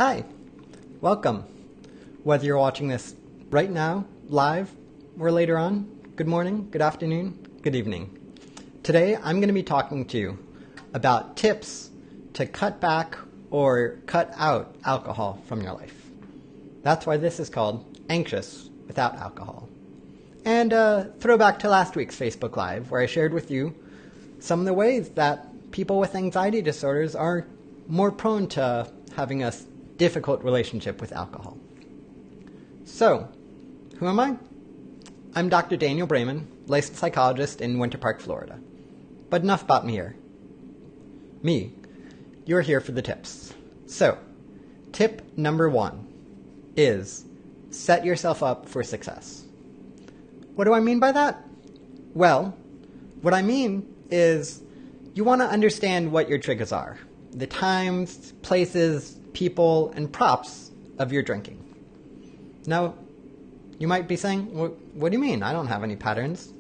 Hi, welcome. Whether you're watching this right now, live, or later on, good morning, good afternoon, good evening. Today I'm going to be talking to you about tips to cut back or cut out alcohol from your life. That's why this is called Anxious Without Alcohol. And throwback to last week's Facebook Live, where I shared with you some of the ways that people with anxiety disorders are more prone to having a difficult relationship with alcohol. So, who am I? I'm Dr. Daniel Brayman, licensed psychologist in Winter Park, Florida. But enough about me here. Me, you're here for the tips. So, tip number 1 is set yourself up for success. What do I mean by that? Well, what I mean is you want to understand what your triggers are, the times, places, people, and props of your drinking. Now, you might be saying, what do you mean? I don't have any patterns.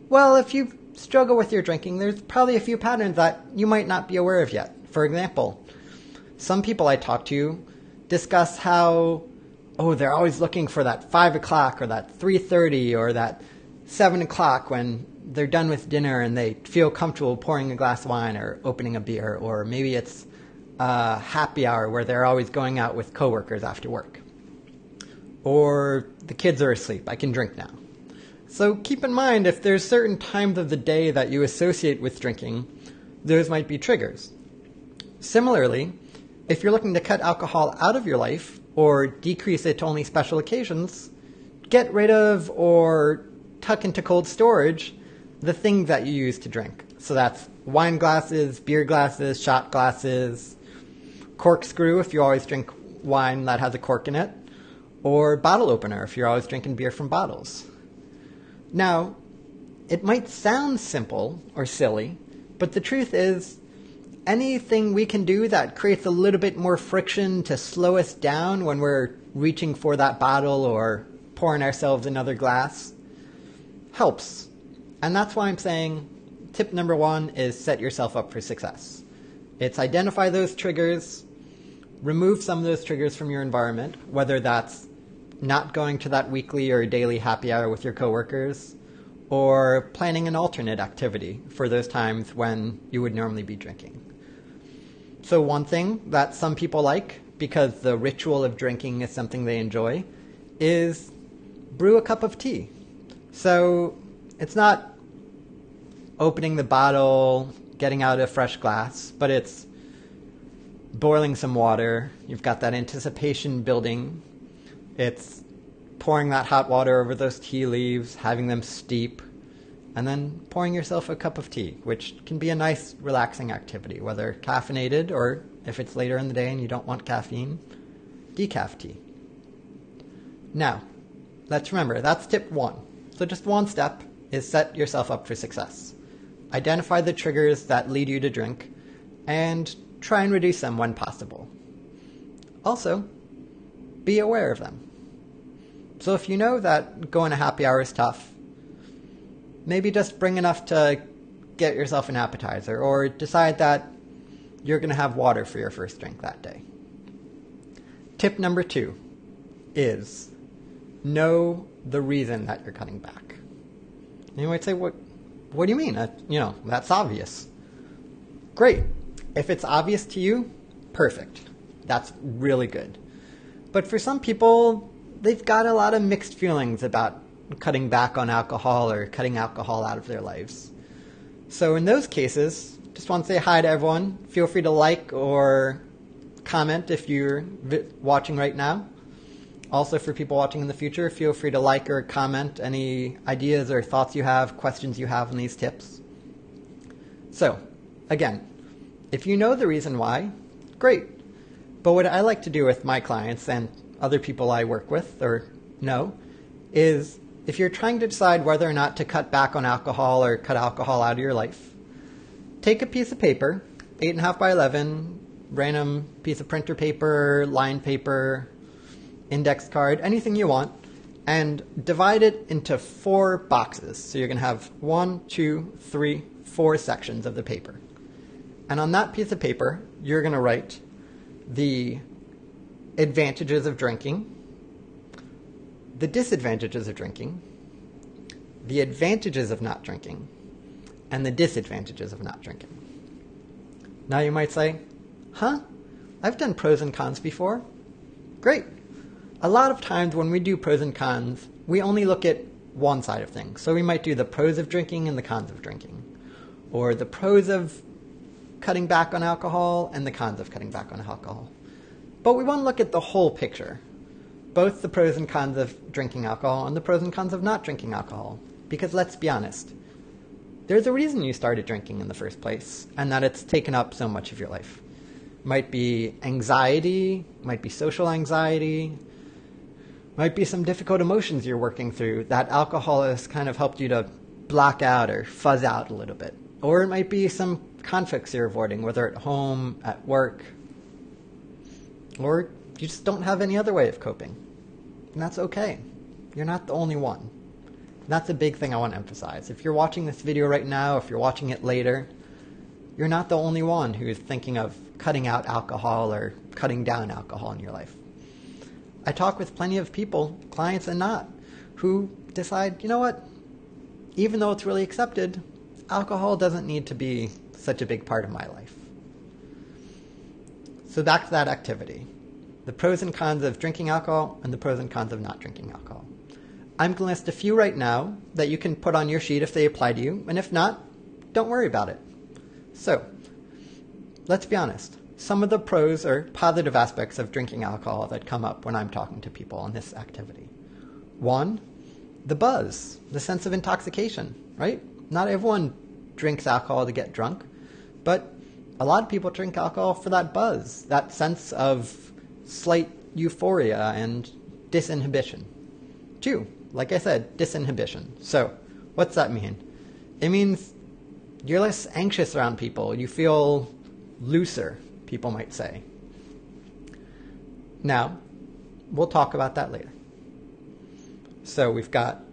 Well, if you struggle with your drinking, there's probably a few patterns that you might not be aware of yet. For example, some people I talk to discuss how, they're always looking for that 5 o'clock or that 3:30 or that 7 o'clock when they're done with dinner and they feel comfortable pouring a glass of wine or opening a beer, or maybe it's a happy hour where they're always going out with coworkers after work. Or the kids are asleep, I can drink now. So keep in mind, if there's certain times of the day that you associate with drinking, those might be triggers. Similarly, if you're looking to cut alcohol out of your life or decrease it to only special occasions, get rid of or tuck into cold storage the things that you use to drink. So that's wine glasses, beer glasses, shot glasses, corkscrew if you always drink wine that has a cork in it, or bottle opener if you're always drinking beer from bottles. Now, it might sound simple or silly, but the truth is, anything we can do that creates a little bit more friction to slow us down when we're reaching for that bottle or pouring ourselves another glass helps. And that's why I'm saying tip number 1 is set yourself up for success. It's identify those triggers, remove some of those triggers from your environment, whether that's not going to that weekly or daily happy hour with your coworkers, or planning an alternate activity for those times when you would normally be drinking. So one thing that some people like, because the ritual of drinking is something they enjoy, is brew a cup of tea. So it's not opening the bottle, getting out a fresh glass, but it's boiling some water. You've got that anticipation building. It's pouring that hot water over those tea leaves, having them steep, and then pouring yourself a cup of tea, which can be a nice, relaxing activity, whether caffeinated or, if it's later in the day and you don't want caffeine, decaf tea. Now, let's remember, that's tip 1. So just one step is set yourself up for success. Identify the triggers that lead you to drink, and try and reduce them when possible. Also, be aware of them. So if you know that going to happy hour is tough, maybe just bring enough to get yourself an appetizer, or decide that you're going to have water for your first drink that day. Tip number 2 is know the reason that you're cutting back. And you might say, what do you mean? That's obvious. Great. If it's obvious to you, perfect. That's really good. But for some people, they've got a lot of mixed feelings about cutting back on alcohol or cutting alcohol out of their lives. So in those cases, just want to say hi to everyone. Feel free to like or comment if you're watching right now. Also, for people watching in the future, feel free to like or comment any ideas or thoughts you have, questions you have on these tips. So, again, if you know the reason why, great. But what I like to do with my clients and other people I work with or know is, if you're trying to decide whether or not to cut back on alcohol or cut alcohol out of your life, take a piece of paper, 8.5 by 11, random piece of printer paper, lined paper, index card, anything you want, and divide it into 4 boxes. So you're going to have 1, 2, 3, 4 sections of the paper. And on that piece of paper, you're going to write the advantages of drinking, the disadvantages of drinking, the advantages of not drinking, and the disadvantages of not drinking. Now you might say, huh? I've done pros and cons before. Great. A lot of times when we do pros and cons, we only look at one side of things. So we might do the pros of drinking and the cons of drinking, or the pros of cutting back on alcohol and the cons of cutting back on alcohol. But we want to look at the whole picture, both the pros and cons of drinking alcohol and the pros and cons of not drinking alcohol. Because let's be honest, there's a reason you started drinking in the first place, and that it's taken up so much of your life. Might be anxiety, might be social anxiety, might be some difficult emotions you're working through that alcohol has kind of helped you to block out or fuzz out a little bit. Or it might be some conflicts you're avoiding, whether at home, at work, or you just don't have any other way of coping. And that's okay. You're not the only one. And that's a big thing I want to emphasize. If you're watching this video right now, if you're watching it later, you're not the only one who's thinking of cutting out alcohol or cutting down alcohol in your life. I talk with plenty of people, clients and not, who decide, you know what, even though it's really accepted, alcohol doesn't need to be such a big part of my life. So back to that activity. The pros and cons of drinking alcohol and the pros and cons of not drinking alcohol. I'm going to list a few right now that you can put on your sheet if they apply to you, and if not, don't worry about it. So, let's be honest. Some of the pros or positive aspects of drinking alcohol that come up when I'm talking to people on this activity. 1, the buzz, the sense of intoxication, right? Not everyone drinks alcohol to get drunk, but a lot of people drink alcohol for that buzz, that sense of slight euphoria and disinhibition. 2, like I said, disinhibition. So, what's that mean? It means you're less anxious around people. You feel looser, people might say. Now, we'll talk about that later. So we've got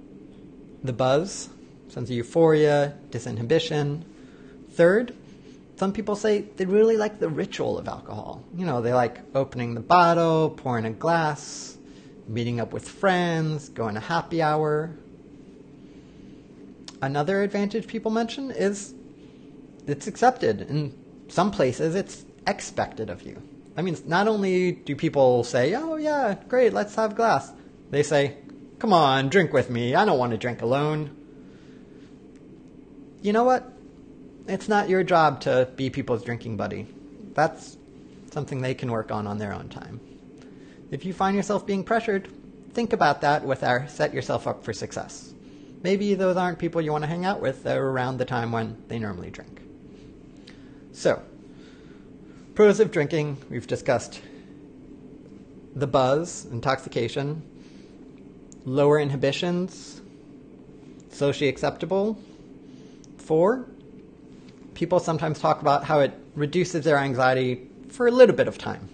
the buzz, sense of euphoria, disinhibition. 3rd, some people say they really like the ritual of alcohol. You know, they like opening the bottle, pouring a glass, meeting up with friends, going to happy hour. Another advantage people mention is it's accepted. In some places, it's expected of you. I mean, not only do people say, oh yeah, great, let's have a glass. They say, come on, drink with me. I don't want to drink alone. You know what? It's not your job to be people's drinking buddy. That's something they can work on their own time. If you find yourself being pressured, think about that with our set yourself up for success. Maybe those aren't people you want to hang out with. They're around the time when they normally drink. So, pros of drinking, we've discussed the buzz, intoxication, lower inhibitions, socially acceptable. 4, people sometimes talk about how it reduces their anxiety for a little bit of time.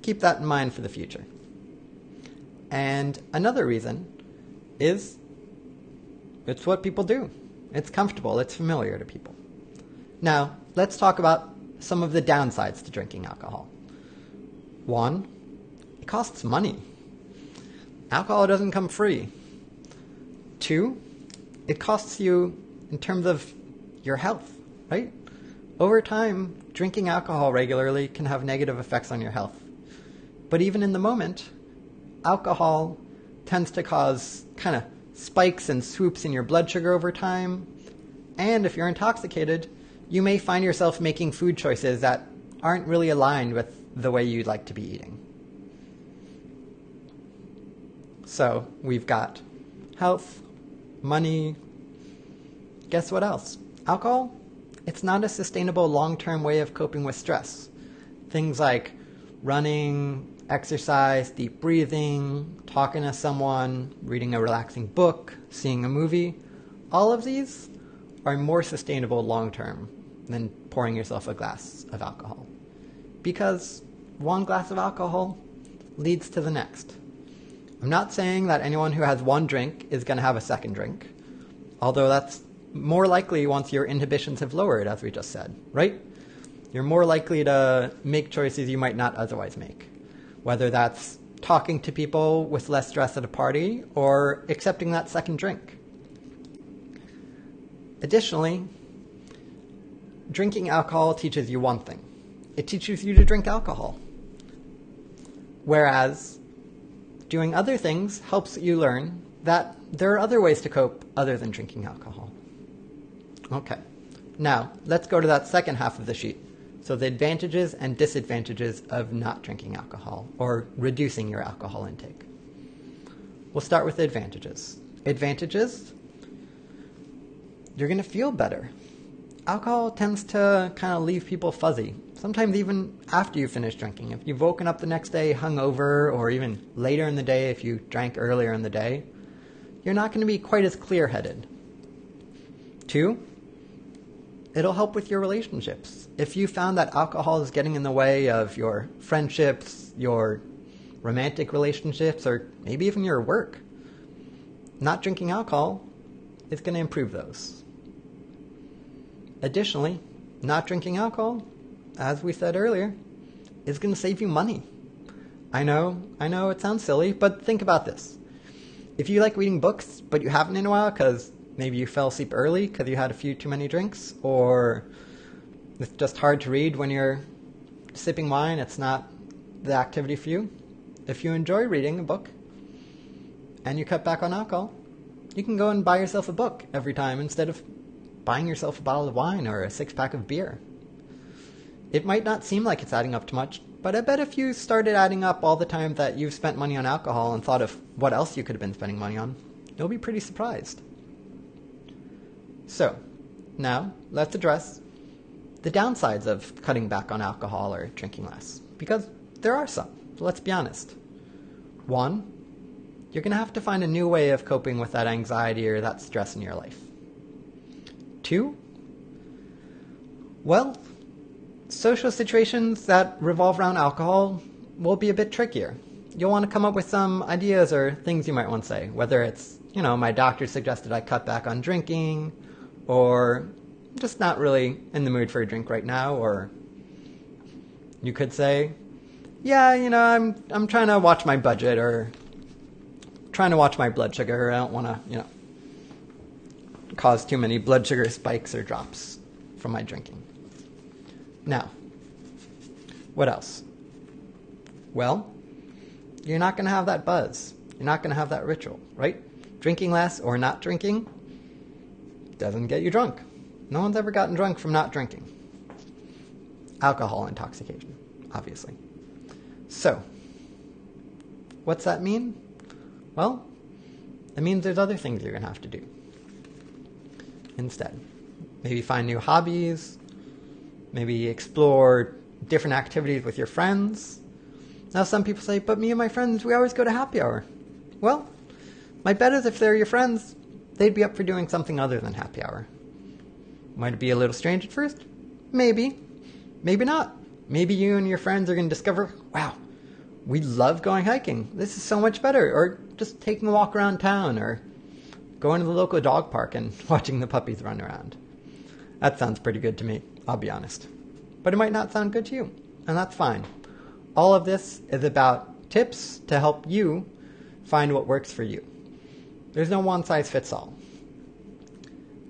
Keep that in mind for the future. And another reason is it's what people do. It's comfortable. It's familiar to people. Now, let's talk about some of the downsides to drinking alcohol. 1, it costs money. Alcohol doesn't come free. 2, it costs you in terms of your health, right? Over time, drinking alcohol regularly can have negative effects on your health. But even in the moment, alcohol tends to cause kind of spikes and swoops in your blood sugar over time. And if you're intoxicated, you may find yourself making food choices that aren't really aligned with the way you'd like to be eating. So we've got health, money. Guess what else? Alcohol, it's not a sustainable long-term way of coping with stress. Things like running, exercise, deep breathing, talking to someone, reading a relaxing book, seeing a movie, all of these are more sustainable long-term than pouring yourself a glass of alcohol. Because one glass of alcohol leads to the next. I'm not saying that anyone who has one drink is going to have a second drink, although that's more likely once your inhibitions have lowered, as we just said, right? You're more likely to make choices you might not otherwise make. whether that's talking to people with less stress at a party or accepting that second drink. Additionally, drinking alcohol teaches you one thing. It teaches you to drink alcohol. Whereas doing other things helps you learn that there are other ways to cope other than drinking alcohol. Okay, now let's go to that second half of the sheet. So the advantages and disadvantages of not drinking alcohol or reducing your alcohol intake. We'll start with the advantages. Advantages, you're going to feel better. Alcohol tends to kind of leave people fuzzy, sometimes even after you finish drinking. If you've woken up the next day hungover, or even later in the day if you drank earlier in the day, you're not going to be quite as clear-headed. 2, it'll help with your relationships. If you found that alcohol is getting in the way of your friendships, your romantic relationships, or maybe even your work, not drinking alcohol is going to improve those. Additionally, not drinking alcohol, as we said earlier, is going to save you money. I know it sounds silly, but think about this. If you like reading books, but you haven't in a while because maybe you fell asleep early because you had a few too many drinks, or it's just hard to read when you're sipping wine, it's not the activity for you. If you enjoy reading a book and you cut back on alcohol, you can go and buy yourself a book every time instead of buying yourself a bottle of wine or a 6-pack of beer. It might not seem like it's adding up to much, but I bet if you started adding up all the time that you've spent money on alcohol and thought of what else you could have been spending money on, you'll be pretty surprised. So, now let's address the downsides of cutting back on alcohol or drinking less, because there are some. So let's be honest. 1, you're going to have to find a new way of coping with that anxiety or that stress in your life. 2, well, social situations that revolve around alcohol will be a bit trickier. You'll want to come up with some ideas or things you might want to say, whether it's, my doctor suggested I cut back on drinking, or just not really in the mood for a drink right now, or you could say, yeah, I'm trying to watch my budget, or trying to watch my blood sugar. I don't want to, cause too many blood sugar spikes or drops from my drinking. Now, what else? Well, you're not going to have that buzz. You're not going to have that ritual, right? Drinking less or not drinking doesn't get you drunk. No one's ever gotten drunk from not drinking. Alcohol intoxication, obviously. So, what's that mean? Well, it means there's other things you're going to have to do instead. Maybe find new hobbies, maybe explore different activities with your friends. Now some people say, but me and my friends, we always go to happy hour. Well, my bet is if they're your friends, they'd be up for doing something other than happy hour. Might it be a little strange at first? Maybe. Maybe not. Maybe you and your friends are going to discover, wow, we love going hiking. This is so much better. Or just taking a walk around town, or going to the local dog park and watching the puppies run around. That sounds pretty good to me, I'll be honest. But it might not sound good to you, and that's fine. All of this is about tips to help you find what works for you. There's no one-size-fits-all.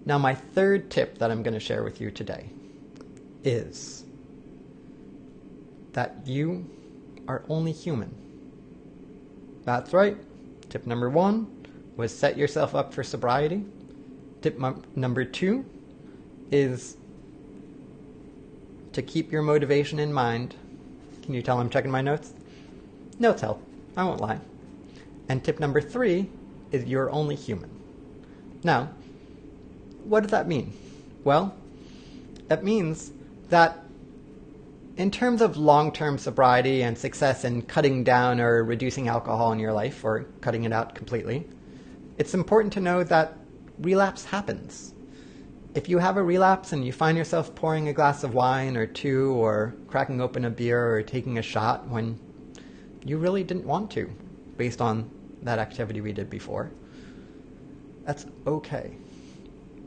Now, my third tip that I'm going to share with you today is that you are only human. That's right. Tip number 1 was set yourself up for sobriety. Tip number 2 is to keep your motivation in mind. Can you tell I'm checking my notes? Notes help. I won't lie. And tip number 3 is you're only human. Now, what does that mean? Well, it means that in terms of long-term sobriety and success in cutting down or reducing alcohol in your life, or cutting it out completely, it's important to know that relapse happens. If you have a relapse and you find yourself pouring a glass of wine or 2, or cracking open a beer or taking a shot when you really didn't want to, based on that activity we did before, that's okay.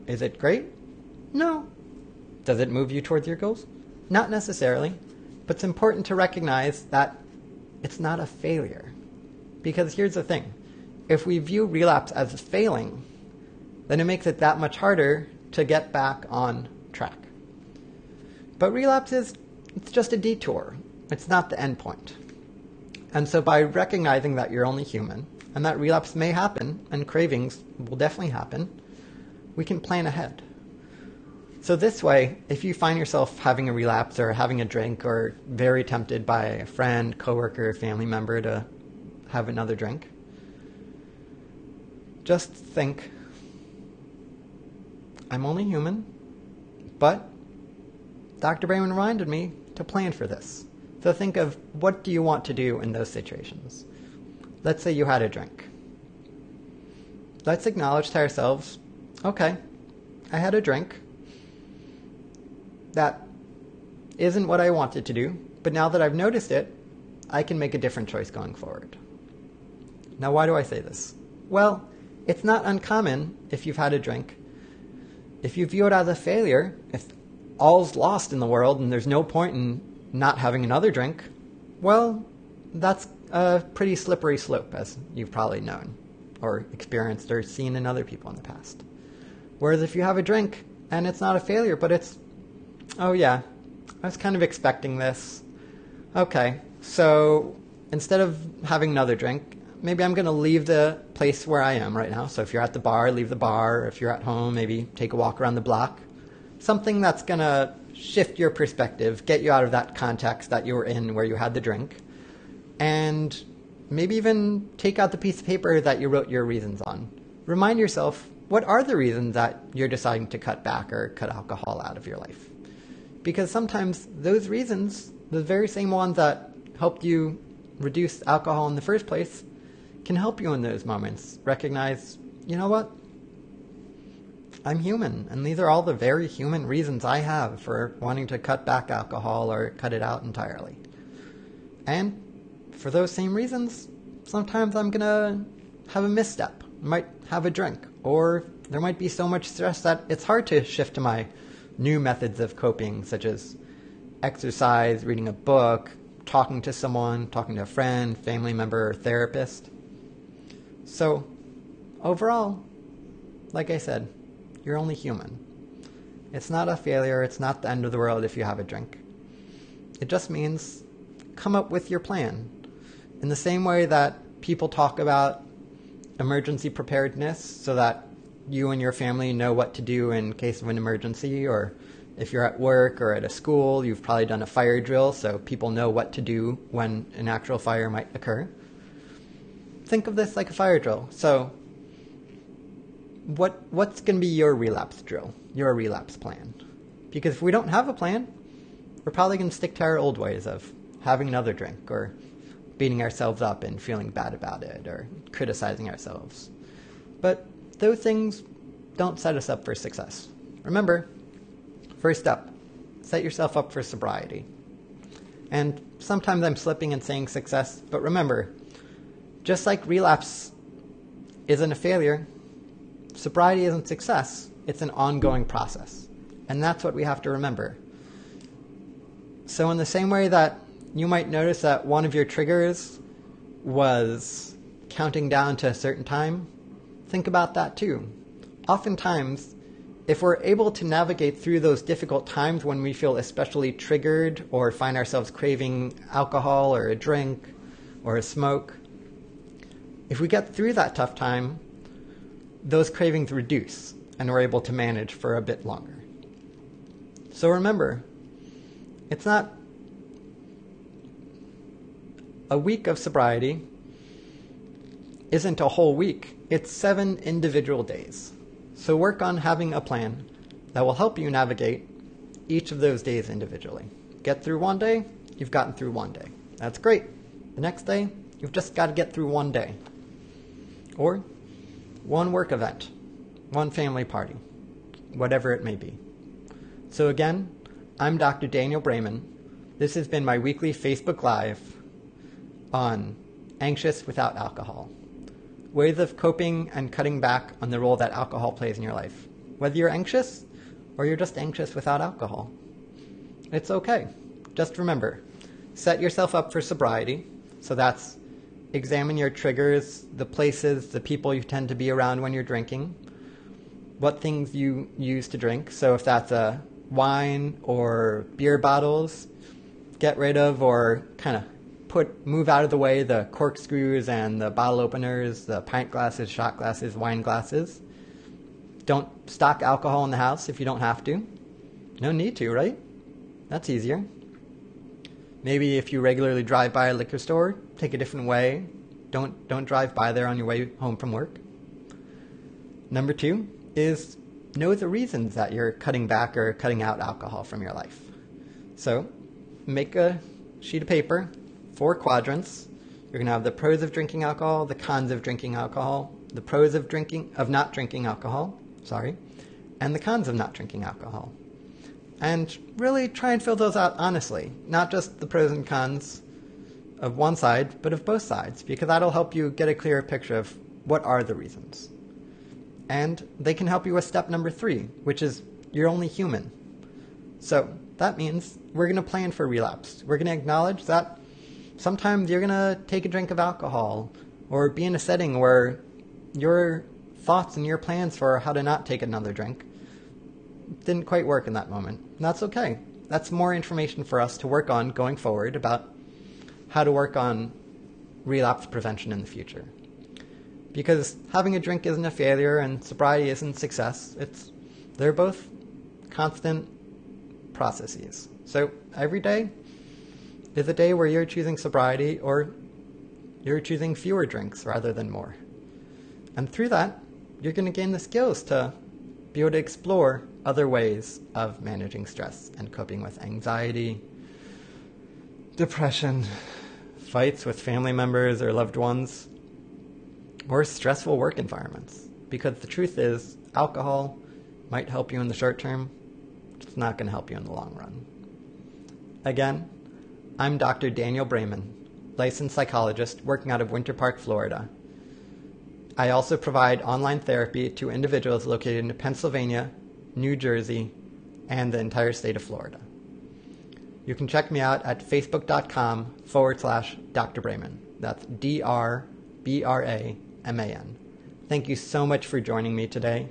Is it great? No. Does it move you towards your goals? Not necessarily, but it's important to recognize that it's not a failure. Because here's the thing. If we view relapse as failing, then it makes it that much harder to get back on track. But relapse it's just a detour. It's not the end point. And so by recognizing that you're only human, and that relapse may happen, and cravings will definitely happen, we can plan ahead. So this way, if you find yourself having a relapse or having a drink or very tempted by a friend, coworker, family member to have another drink, just think, I'm only human, but Dr. Brayman reminded me to plan for this. So think of, what do you want to do in those situations? Let's say you had a drink. Let's acknowledge to ourselves, okay, I had a drink. That isn't what I wanted to do, but now that I've noticed it, I can make a different choice going forward. Now, why do I say this? Well, it's not uncommon if you've had a drink. If you view it as a failure, if all's lost in the world and there's no point in not having another drink, well, that's a pretty slippery slope, as you've probably known or experienced or seen in other people in the past. Whereas if you have a drink and it's not a failure, but it's, oh yeah, I was kind of expecting this. Okay, so instead of having another drink, maybe I'm going to leave the place where I am right now. So if you're at the bar, leave the bar. If you're at home, maybe take a walk around the block. Something that's going to shift your perspective, get you out of that context that you were in where you had the drink, and maybe even take out the piece of paper that you wrote your reasons on. Remind yourself, what are the reasons that you're deciding to cut back or cut alcohol out of your life? Because sometimes those reasons, the very same ones that helped you reduce alcohol in the first place, can help you in those moments. Recognize, you know what? I'm human, and these are all the very human reasons I have for wanting to cut back alcohol or cut it out entirely. And for those same reasons, sometimes I'm going to have a misstep. I might have a drink, or there might be so much stress that it's hard to shift to my new methods of coping, such as exercise, reading a book, talking to someone, talking to a friend, family member, or therapist. So, overall, like I said, you're only human. It's not a failure, it's not the end of the world if you have a drink. It just means come up with your plan. In the same way that people talk about emergency preparedness so that you and your family know what to do in case of an emergency, or if you're at work or at a school, you've probably done a fire drill so people know what to do when an actual fire might occur. Think of this like a fire drill. So what's going to be your relapse drill, your relapse plan? Because if we don't have a plan, we're probably going to stick to our old ways of having another drink or beating ourselves up and feeling bad about it or criticizing ourselves. But those things don't set us up for success. Remember, first step, set yourself up for sobriety. And sometimes I'm slipping and saying success, but remember, just like relapse isn't a failure, sobriety isn't success, it's an ongoing process. And that's what we have to remember. So in the same way that you might notice that one of your triggers was counting down to a certain time, think about that too. Oftentimes, if we're able to navigate through those difficult times when we feel especially triggered or find ourselves craving alcohol or a drink or a smoke, if we get through that tough time, those cravings reduce and we're able to manage for a bit longer. So remember, it's not a week of sobriety isn't a whole week. It's 7 individual days. So work on having a plan that will help you navigate each of those days individually. Get through one day, you've gotten through one day. That's great. The next day, you've just got to get through one day. Or one work event, one family party, whatever it may be. So again, I'm Dr. Daniel Brayman. This has been my weekly Facebook Live on Anxious Without Alcohol. Ways of coping and cutting back on the role that alcohol plays in your life. Whether you're anxious or you're just anxious without alcohol. It's okay. Just remember, set yourself up for sobriety So that's examine your triggers, the places, the people you tend to be around when you're drinking, what things you use to drink. So if that's a wine or beer bottles, get rid of or kind of move out of the way the corkscrews and the bottle openers, the pint glasses, shot glasses, wine glasses. Don't stock alcohol in the house if you don't have to. No need to, right? That's easier. Maybe if you regularly drive by a liquor store, take a different way. Don't drive by there on your way home from work. Number 2 is know the reasons that you're cutting back or cutting out alcohol from your life. So make a sheet of paper, 4 quadrants. You're going to have the pros of drinking alcohol, the cons of drinking alcohol, the pros of not drinking alcohol, and the cons of not drinking alcohol. And really try and fill those out honestly, not just the pros and cons of one side, but of both sides, because that'll help you get a clearer picture of what are the reasons. And they can help you with step number 3, which is you're only human. So that means we're going to plan for relapse. We're going to acknowledge that sometimes you're going to take a drink of alcohol or be in a setting where your thoughts and your plans for how to not take another drink didn't quite work in that moment. And that's okay. That's more information for us to work on going forward about how to work on relapse prevention in the future. Because having a drink isn't a failure and sobriety isn't success. They're both constant processes. So every day is a day where you're choosing sobriety or you're choosing fewer drinks rather than more. And through that, you're going to gain the skills to be able to explore other ways of managing stress and coping with anxiety, depression, fights with family members or loved ones, or stressful work environments. Because the truth is, alcohol might help you in the short term, it's not going to help you in the long run. Again, I'm Dr. Daniel Brayman, licensed psychologist working out of Winter Park, Florida. I also provide online therapy to individuals located in Pennsylvania, New Jersey, and the entire state of Florida. You can check me out at facebook.com/Dr. Brayman. That's DrBraman. Thank you so much for joining me today.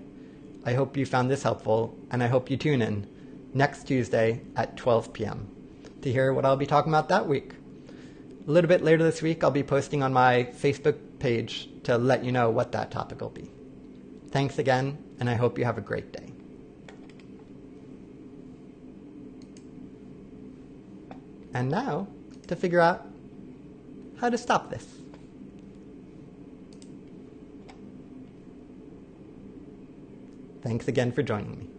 I hope you found this helpful, and I hope you tune in next Tuesday at 12 p.m. to hear what I'll be talking about that week. A little bit later this week, I'll be posting on my Facebook page to let you know what that topic will be. Thanks again, and I hope you have a great day. And now, to figure out how to stop this. Thanks again for joining me.